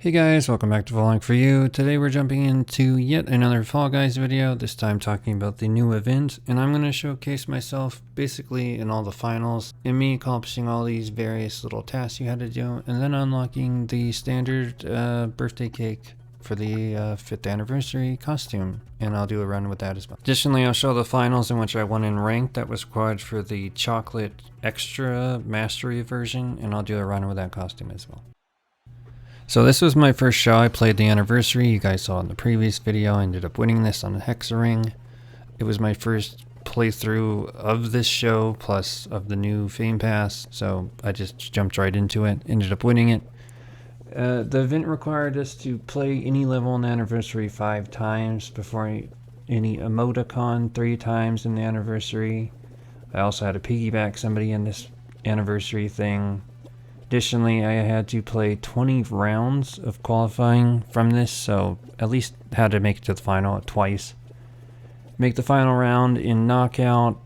Hey guys, welcome back to Vlog for You. Today we're jumping into yet another Fall Guys video, this time talking about the new event, and I'm going to showcase myself basically in all the finals, and me accomplishing all these various little tasks you had to do, and then unlocking the standard birthday cake for the 5th anniversary costume, and I'll do a run with that as well. Additionally, I'll show the finals in which I won in rank that was required for the chocolate extra mastery version, and I'll do a run with that costume as well. So this was my first show. I played the anniversary. You guys saw in the previous video. I ended up winning this on the Hex-A-Ring. It was my first playthrough of this show, plus of the new Fame Pass. So I just jumped right into it. Ended up winning it. The event required us to play any level in the anniversary 5 times before any emoticon 3 times in the anniversary. I also had to piggyback somebody in this anniversary thing. Additionally, I had to play 20 rounds of qualifying from this, so at least had to make it to the final twice. Make the final round in knockout,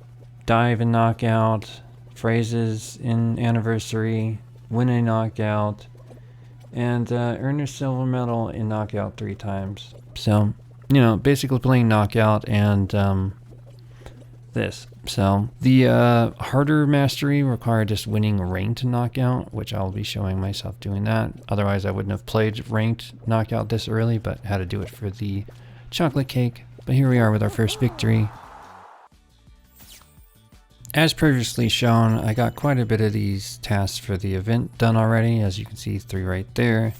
dive in knockout, phrases in anniversary, win a knockout, and earn a silver medal in knockout 3 times. So, you know, basically playing knockout and this. So the harder mastery required just winning ranked knockout, which I'll be showing myself doing that. Otherwise I wouldn't have played ranked knockout this early, but had to do it for the chocolate cake. But here we are with our first victory. As previously shown, I got quite a bit of these tasks for the event done already, as you can see 3 right there.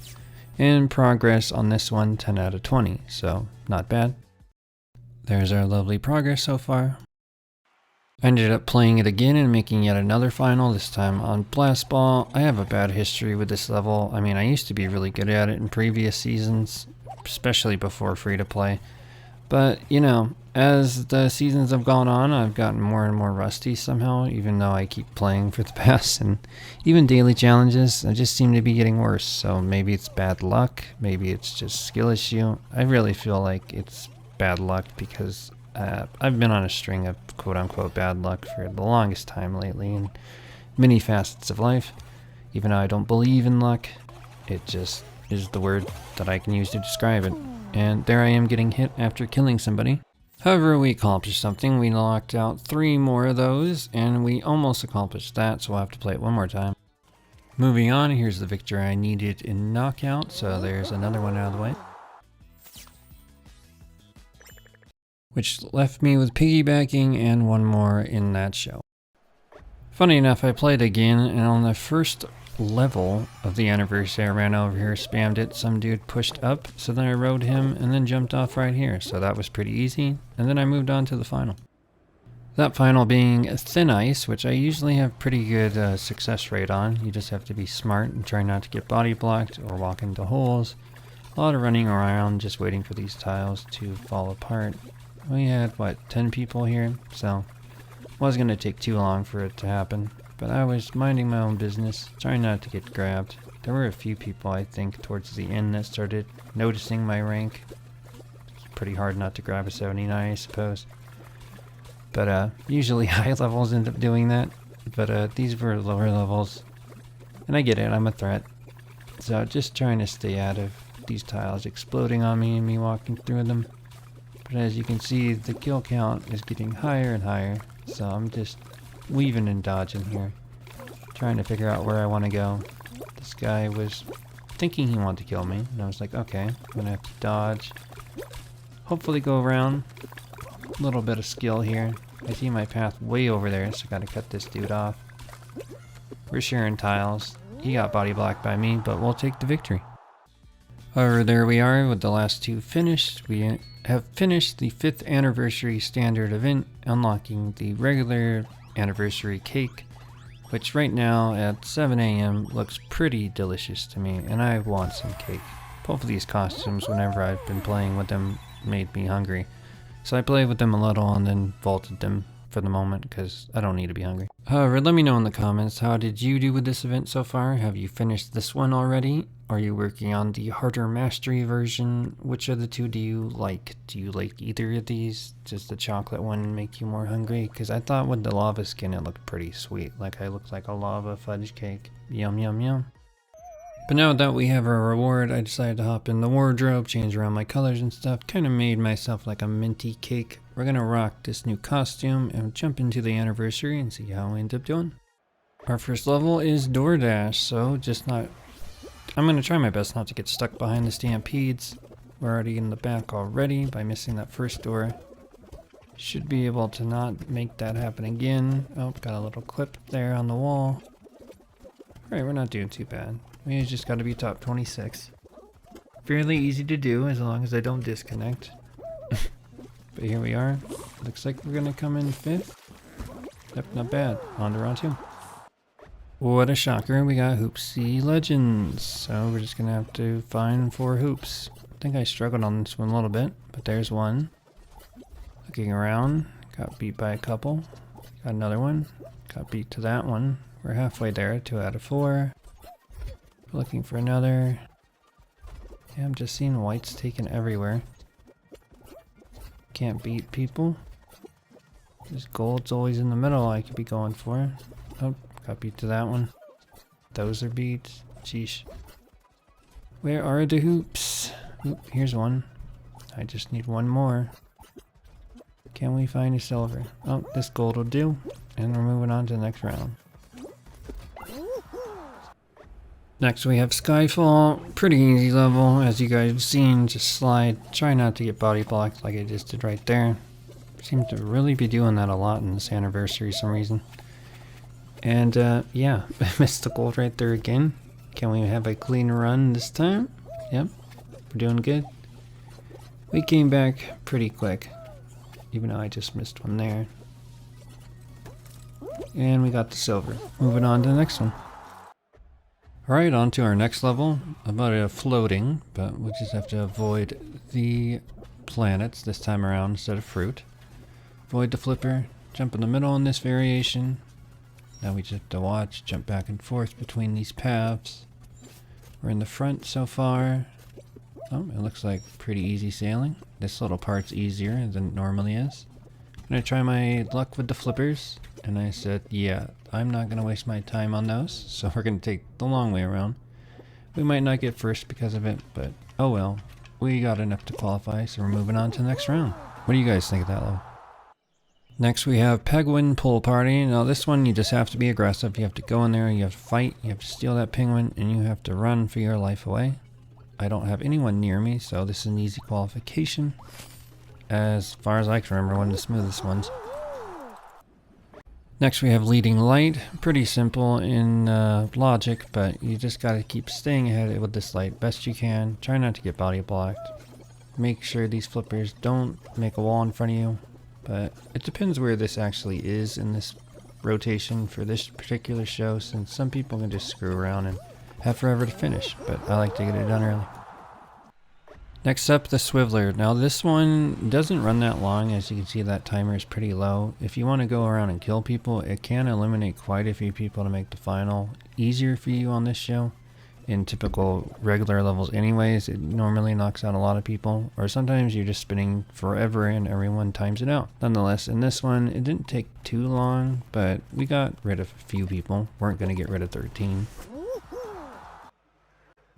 And progress on this one, 10 out of 20, so not bad. There's our lovely progress so far. I ended up playing it again and making yet another final, this time on Blast Ball. I have a bad history with this level. I mean, I used to be really good at it in previous seasons, especially before free-to-play. But, you know, as the seasons have gone on, I've gotten more and more rusty somehow, even though I keep playing for the pass. And even daily challenges, I just seem to be getting worse. So maybe it's bad luck, maybe it's just skill issue. I really feel like it's bad luck because I've been on a string of quote-unquote bad luck for the longest time lately in many facets of life. Even though I don't believe in luck, it just is the word that I can use to describe it. And there I am getting hit after killing somebody. However, we accomplished something. We knocked out 3 more of those, and we almost accomplished that, so we'll have to play it one more time. Moving on, here's the victory I needed in knockout, so there's another one out of the way. Which left me with piggybacking and 1 more in that show. Funny enough, I played again, and on the first level of the anniversary, I ran over here, spammed it, some dude pushed up, so then I rode him and then jumped off right here, so that was pretty easy, and then I moved on to the final. That final being Thin Ice, which I usually have pretty good success rate on. You just have to be smart and try not to get body blocked or walk into holes. A lot of running around, just waiting for these tiles to fall apart. We had, what, 10 people here, so it wasn't going to take too long for it to happen. But I was minding my own business, trying not to get grabbed. There were a few people, I think, towards the end that started noticing my rank. It's pretty hard not to grab a 79, I suppose. But usually high levels end up doing that. But these were lower levels. And I get it, I'm a threat. So just trying to stay out of these tiles exploding on me and me walking through them. But as you can see, the kill count is getting higher and higher, so I'm just weaving and dodging here, trying to figure out where I want to go. This guy was thinking he wanted to kill me, and I was like, okay, I'm gonna have to dodge, hopefully go around. A little bit of skill here. I see my path way over there, so I gotta cut this dude off. We're sharing tiles. He got body blocked by me, but we'll take the victory. However, there we are with the last 2 finished. We have finished the 5th anniversary standard event, unlocking the regular anniversary cake, which right now at 7 AM looks pretty delicious to me, and I want some cake. Both of these costumes, whenever I've been playing with them, made me hungry. So I played with them a little and then vaulted them for the moment because I don't need to be hungry. However, let me know in the comments, how did you do with this event so far? Have you finished this one already? Are you working on the harder mastery version? Which of the 2 do you like? Do you like either of these? Does the chocolate one make you more hungry? Because I thought with the lava skin it looked pretty sweet. Like I looked like a lava fudge cake. Yum yum yum. But now that we have our reward, I decided to hop in the wardrobe, change around my colors and stuff. Kind of made myself like a minty cake. We're gonna rock this new costume and jump into the anniversary and see how we end up doing. Our first level is DoorDash, so I'm gonna try my best not to get stuck behind the stampedes. We're already in the back already by missing that first door. Should be able to not make that happen again. Oh, got a little clip there on the wall. Alright, we're not doing too bad. We just gotta be top 26. Fairly easy to do as long as I don't disconnect. But here we are. Looks like we're gonna come in 5th. Yep, not bad. On to round 2. What a shocker, we got Hoopsie Legends. So we're just gonna have to find 4 hoops. I think I struggled on this one a little bit, but there's one. Looking around, got beat by a couple. Got another one, got beat to that one. We're halfway there, 2 out of 4. Looking for another. Yeah, I'm just seeing whites taken everywhere. Can't beat people. This gold's always in the middle I could be going for. Oh, got beat to that one. Those are beat. Sheesh. Where are the hoops? Oop, here's one. I just need one more. Can we find a silver? Oh, this gold will do. And we're moving on to the next round. Next we have Skyfall. Pretty easy level, as you guys have seen. Just slide. Try not to get body blocked like I just did right there. Seem to really be doing that a lot in this anniversary for some reason. And yeah, I missed the gold right there again. Can we have a clean run this time? Yep, we're doing good. We came back pretty quick, even though I just missed one there. And we got the silver. Moving on to the next one. Alright, on to our next level. About floating, but we just have to avoid the planets this time around instead of fruit. Avoid the flipper, jump in the middle in this variation. Now we just have to watch, jump back and forth between these paths. We're in the front so far. Oh, it looks like pretty easy sailing. This little part's easier than it normally is. I'm gonna try my luck with the flippers. And I said, yeah, I'm not gonna waste my time on those. So we're gonna take the long way around. We might not get first because of it, but oh well. We got enough to qualify, so we're moving on to the next round. What do you guys think of that level? Next we have Penguin Pool Party. Now this one you just have to be aggressive. You have to go in there, you have to fight, you have to steal that penguin, and you have to run for your life away. I don't have anyone near me, so this is an easy qualification. As far as I can remember, one of the smoothest ones. Next we have Leading Light. Pretty simple in logic, but you just gotta keep staying ahead with this light best you can. Try not to get body blocked. Make sure these flippers don't make a wall in front of you. But it depends where this actually is in this rotation for this particular show, since some people can just screw around and have forever to finish, but I like to get it done early. Next up, the Swiveler. Now this one doesn't run that long. As you can see, that timer is pretty low. If you want to go around and kill people, it can eliminate quite a few people to make the final easier for you on this show. In typical regular levels anyways, it normally knocks out a lot of people, or sometimes you're just spinning forever and everyone times it out. Nonetheless, in this one, it didn't take too long, but we got rid of a few people. Weren't going to get rid of 13.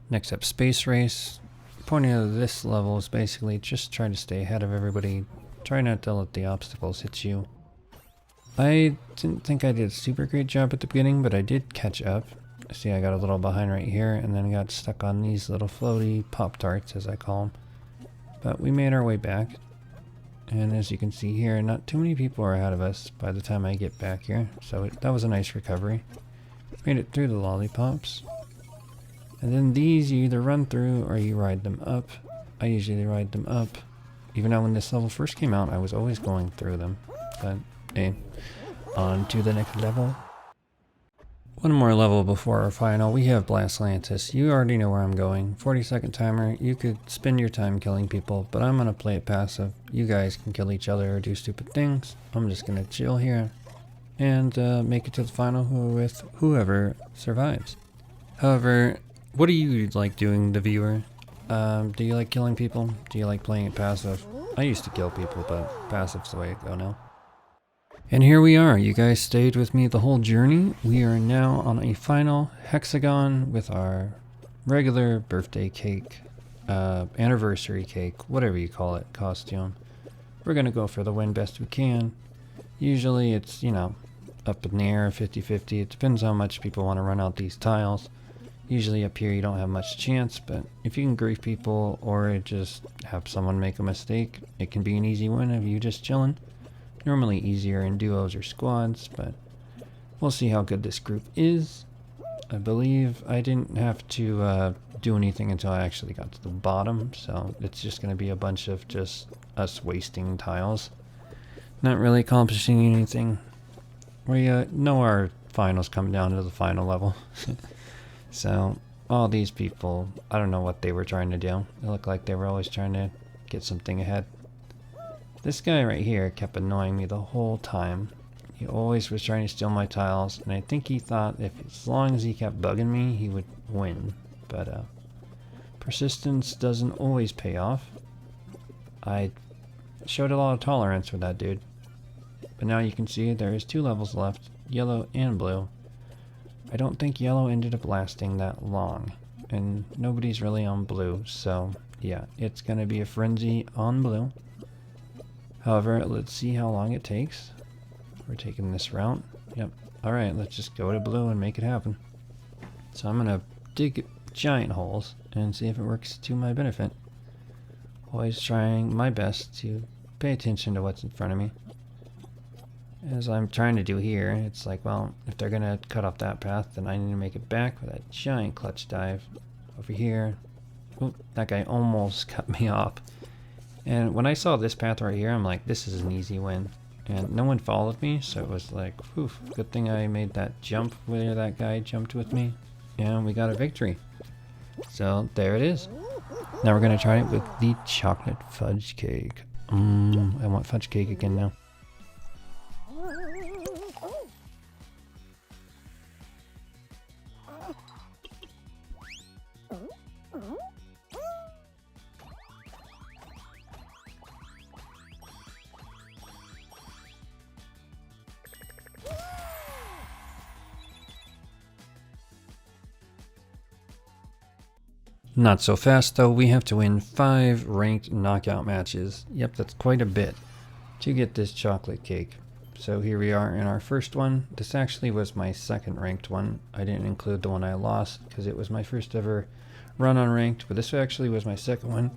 Next up, Space Race. The point of this level is basically just try to stay ahead of everybody. Try not to let the obstacles hit you. I didn't think I did a super great job at the beginning, but I did catch up. See, I got a little behind right here, and then got stuck on these little floaty Pop-Tarts, as I call them. But we made our way back. And as you can see here, not too many people are ahead of us by the time I get back here. So that was a nice recovery. Made it through the lollipops. And then these you either run through or you ride them up. I usually ride them up. Even though when this level first came out, I was always going through them. But hey, on to the next level. One more level before our final. We have Blastlantis. You already know where I'm going. 40-second timer. You could spend your time killing people, but I'm going to play it passive. You guys can kill each other or do stupid things. I'm just going to chill here and make it to the final with whoever survives. However, what do you like doing, the viewer? Do you like killing people? Do you like playing it passive? I used to kill people, but passive's the way to go now. And here we are. You guys stayed with me the whole journey. We are now on a final hexagon with our regular birthday cake, anniversary cake, whatever you call it, costume. We're gonna go for the win best we can. Usually it's, you know, up in the air, 50-50. It depends how much people want to run out these tiles. Usually up here you don't have much chance, but if you can grief people or just have someone make a mistake, it can be an easy win of you just chilling. Normally easier in duos or squads, but we'll see how good this group is. I believe I didn't have to do anything until I actually got to the bottom, so it's just going to be a bunch of just us wasting tiles. Not really accomplishing anything. We know our finals come down to the final level. So all these people, I don't know what they were trying to do. It looked like they were always trying to get something ahead. This guy right here kept annoying me the whole time. He always was trying to steal my tiles, and I think he thought if as long as he kept bugging me, he would win. But persistence doesn't always pay off. I showed a lot of tolerance for that dude. But now you can see there is 2 levels left, yellow and blue. I don't think yellow ended up lasting that long, and nobody's really on blue, so yeah, it's gonna be a frenzy on blue. However, let's see how long it takes. We're taking this route. Yep. Alright, let's just go to blue and make it happen. So I'm gonna dig giant holes and see if it works to my benefit. Always trying my best to pay attention to what's in front of me. As I'm trying to do here, it's like, well, if they're gonna cut off that path, then I need to make it back with that giant clutch dive. Over here. Oh, that guy almost cut me off. And when I saw this path right here, I'm like, this is an easy win. And no one followed me, so it was like, whew, good thing I made that jump where that guy jumped with me. And we got a victory. So there it is. Now we're gonna try it with the chocolate fudge cake. I want fudge cake again now. Not so fast though, we have to win 5 ranked knockout matches. Yep, that's quite a bit to get this chocolate cake. So here we are in our first one. This actually was my second ranked one. I didn't include the one I lost because it was my first ever run on ranked, but this actually was my second one.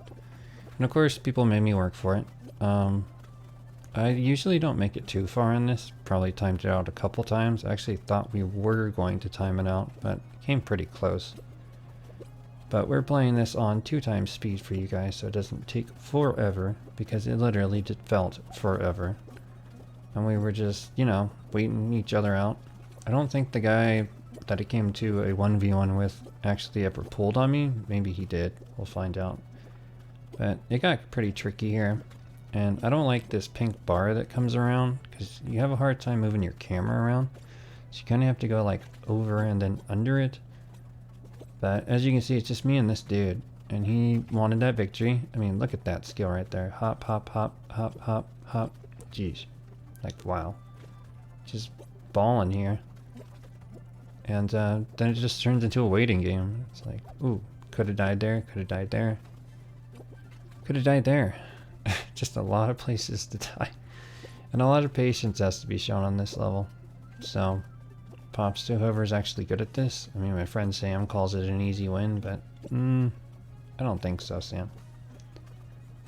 And of course, people made me work for it. I usually don't make it too far in this. Probably timed it out a couple times. I actually thought we were going to time it out, but it came pretty close. But we're playing this on 2 times speed for you guys, so it doesn't take forever, because it literally just felt forever. And we were just, you know, waiting each other out. I don't think the guy that it came to a 1v1 with actually ever pulled on me. Maybe he did. We'll find out. But it got pretty tricky here. And I don't like this pink bar that comes around, because you have a hard time moving your camera around. So you kind of have to go like over and then under it. But as you can see, it's just me and this dude, and he wanted that victory. I mean, look at that skill right there. Hop, hop, hop, hop, hop, hop. Jeez. Like, wow. Just balling here. And then it just turns into a waiting game. It's like, ooh, could have died there, could have died there. Could have died there. Just a lot of places to die. And a lot of patience has to be shown on this level. So props to whoever's actually good at this. I mean, my friend Sam calls it an easy win, but I don't think so, Sam.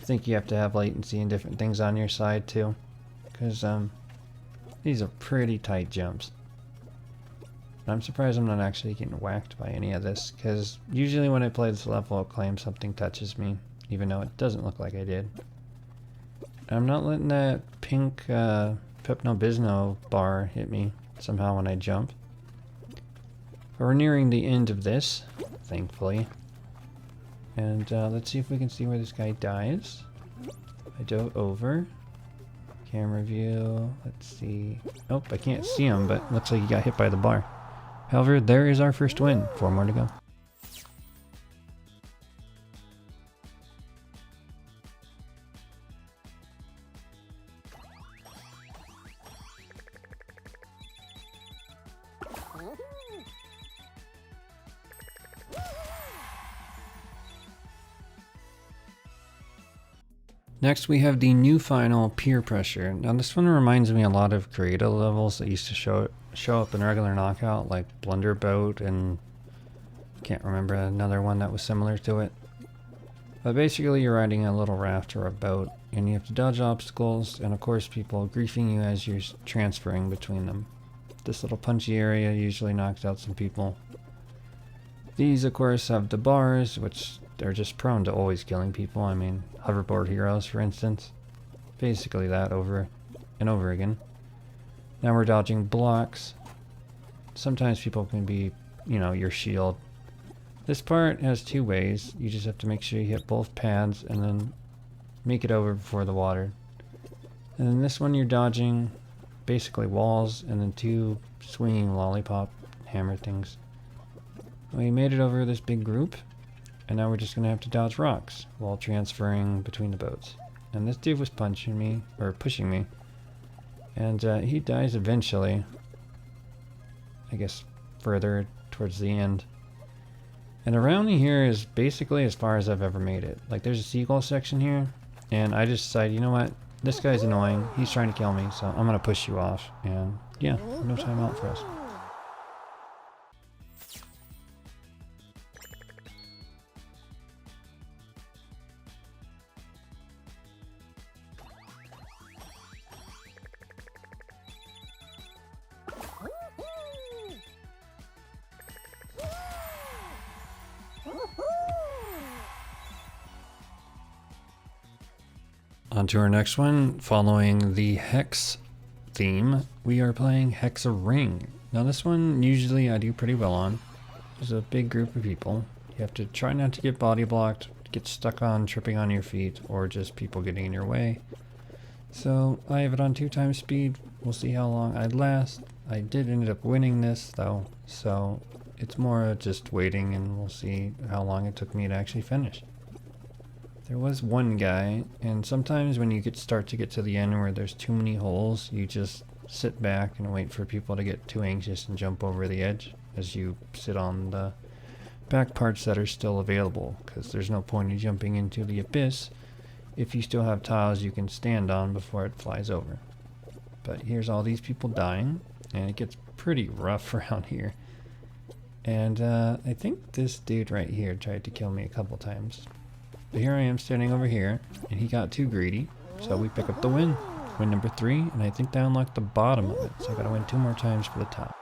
I think you have to have latency and different things on your side too, because these are pretty tight jumps. I'm surprised I'm not actually getting whacked by any of this, because usually when I play this level I'll claim something touches me, even though it doesn't look like I did. I'm not letting that pink Pepto-Bismol bar hit me somehow when I jump. But we're nearing the end of this, thankfully. And let's see if we can see where this guy dies. I dove over. Camera view, let's see. Nope, I can't see him, but looks like he got hit by the bar. However, there is our first win. 4 more to go. Next we have the new final, Peer Pressure. Now this one reminds me a lot of creative levels that used to show up in regular Knockout, like Blunder Boat, and can't remember another one that was similar to it. But basically you're riding a little raft or a boat, and you have to dodge obstacles, and of course people griefing you as you're transferring between them. This little punchy area usually knocks out some people. These of course have the bars, which they're just prone to always killing people. I mean, hoverboard heroes for instance. Basically that over and over again. Now we're dodging blocks. Sometimes people can be, you know, your shield. This part has two ways. You just have to make sure you hit both pads and then make it over before the water. And then this one you're dodging basically walls and then two swinging lollipop hammer things. We made it over this big group, and now we're just gonna have to dodge rocks while transferring between the boats. And this dude was punching me, or pushing me, and he dies eventually. I guess further towards the end. And around here is basically as far as I've ever made it. Like there's a seagull section here, and I just decided, you know what, this guy's annoying, he's trying to kill me, so I'm gonna push you off, and yeah, no time out for us. On to our next one. Following the Hex theme, we are playing Hex-A-Ring. Now this one usually I do pretty well on. There's a big group of people. You have to try not to get body blocked, get stuck on tripping on your feet, or just people getting in your way. So I have it on 2x speed. We'll see how long I'd last. I did end up winning this though, so it's more just waiting and we'll see how long it took me to actually finish. There was one guy, and sometimes when you start to get to the end where there's too many holes, you just sit back and wait for people to get too anxious and jump over the edge as you sit on the back parts that are still available, because there's no point in jumping into the abyss if you still have tiles you can stand on before it flies over. But here's all these people dying, and it gets pretty rough around here. And I think this dude right here tried to kill me a couple times. But here I am standing over here, and he got too greedy, so we pick up the win. Win number 3, and I think that unlocked the bottom of it, so I gotta win 2 more times for the top.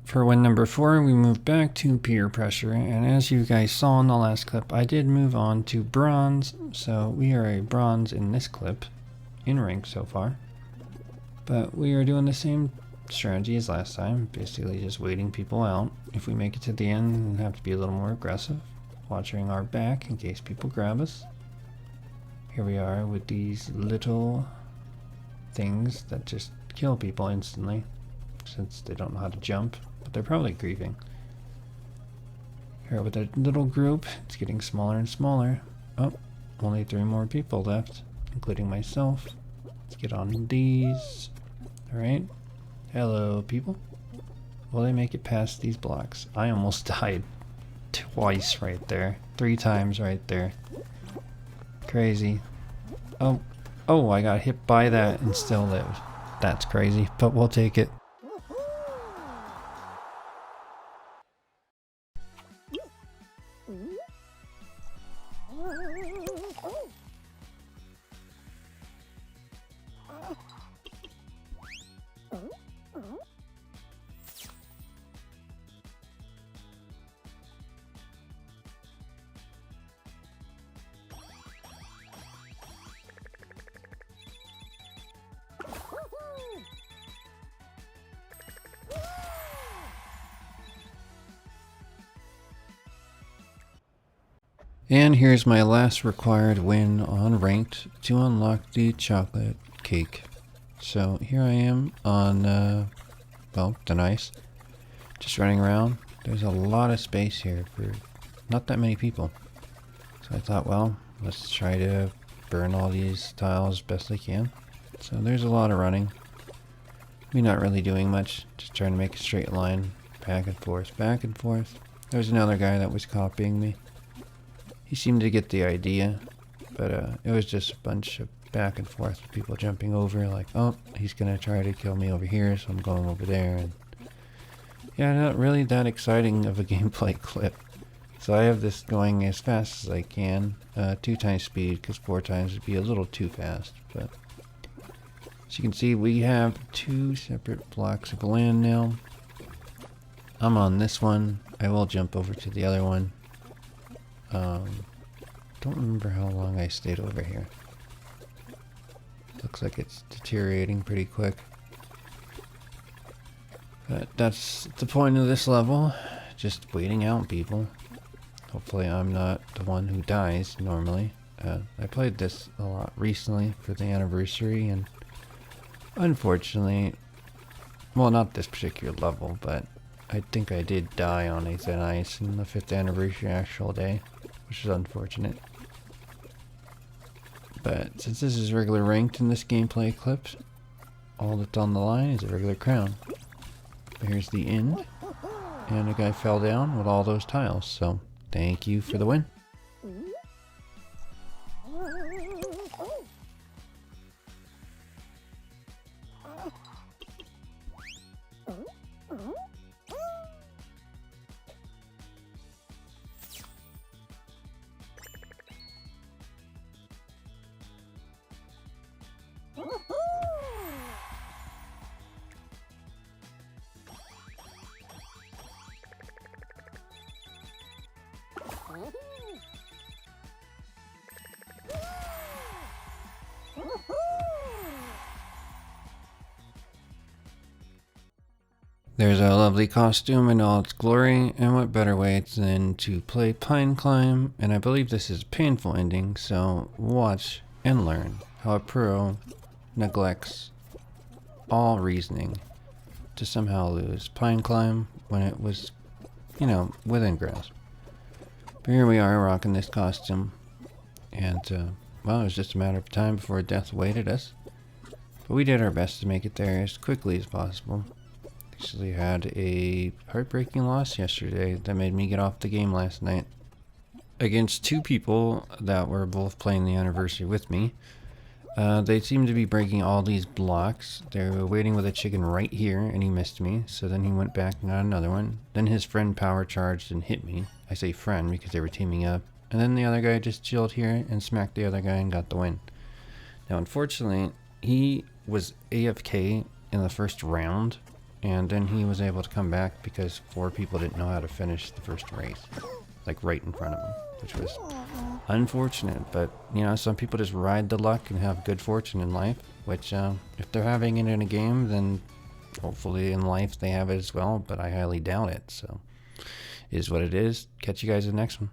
For win number 4, we moved back to Peer Pressure, and as you guys saw in the last clip, I did move on to Bronze, so we are a Bronze in this clip, in rank so far. But we are doing the same strategy as last time, basically just waiting people out. If we make it to the end, we have to be a little more aggressive, watching our back in case people grab us. Here we are with these little things that just kill people instantly, since they don't know how to jump. But they're probably grieving. Here with a little group, it's getting smaller and smaller. Oh, only 3 more people left, including myself. Let's get on these. Alright. Hello, people. Will they make it past these blocks? I almost died twice right there. 3 times right there. Crazy. Oh, I got hit by that and still lived. That's crazy, but we'll take it. And here's my last required win on ranked to unlock the chocolate cake. So here I am on, well, the ice. Just running around. There's a lot of space here for not that many people. So I thought, well, let's try to burn all these tiles best I can. So there's a lot of running. We're not really doing much, just trying to make a straight line, back and forth, back and forth. There's another guy that was copying me. He seemed to get the idea, but it was just a bunch of back and forth, people jumping over, like, oh, he's gonna try to kill me over here, so I'm going over there, and yeah, not really that exciting of a gameplay clip. So I have this going as fast as I can, 2 times speed, because 4 times would be a little too fast, but as you can see, we have 2 separate blocks of land now. I'm on this one. I will jump over to the other one. Don't remember how long I stayed over here. Looks like it's deteriorating pretty quick. But that's the point of this level. Just waiting out people. Hopefully I'm not the one who dies normally. I played this a lot recently for the anniversary, and unfortunately, well, not this particular level, but I think I did die on a thin ice in the 5th anniversary actual day, which is unfortunate. But since this is regular ranked in this gameplay clip, all that's on the line is a regular crown. But here's the end, and a guy fell down with all those tiles, so thank you for the win. There's a lovely costume in all its glory, and what better way than to play Pine Climb, and I believe this is a painful ending, so watch and learn how a pro neglects all reasoning to somehow lose Pine Climb when it was, you know, within grasp. But here we are rocking this costume, and well, it was just a matter of time before death awaited us. But we did our best to make it there as quickly as possible. Actually had a heartbreaking loss yesterday that made me get off the game last night. Against 2 people that were both playing the anniversary with me. They seemed to be breaking all these blocks. They were waiting with a chicken right here, and he missed me. So then he went back and got another one. Then his friend power charged and hit me. I say friend because they were teaming up. And then the other guy just chilled here and smacked the other guy and got the win. Now, unfortunately, he was AFK in the first round. And then he was able to come back because 4 people didn't know how to finish the first race. Like right in front of him, which was unfortunate. But, you know, some people just ride the luck and have good fortune in life. Which, if they're having it in a game, then hopefully in life they have it as well. But I highly doubt it. So, it is what it is. Catch you guys in the next one.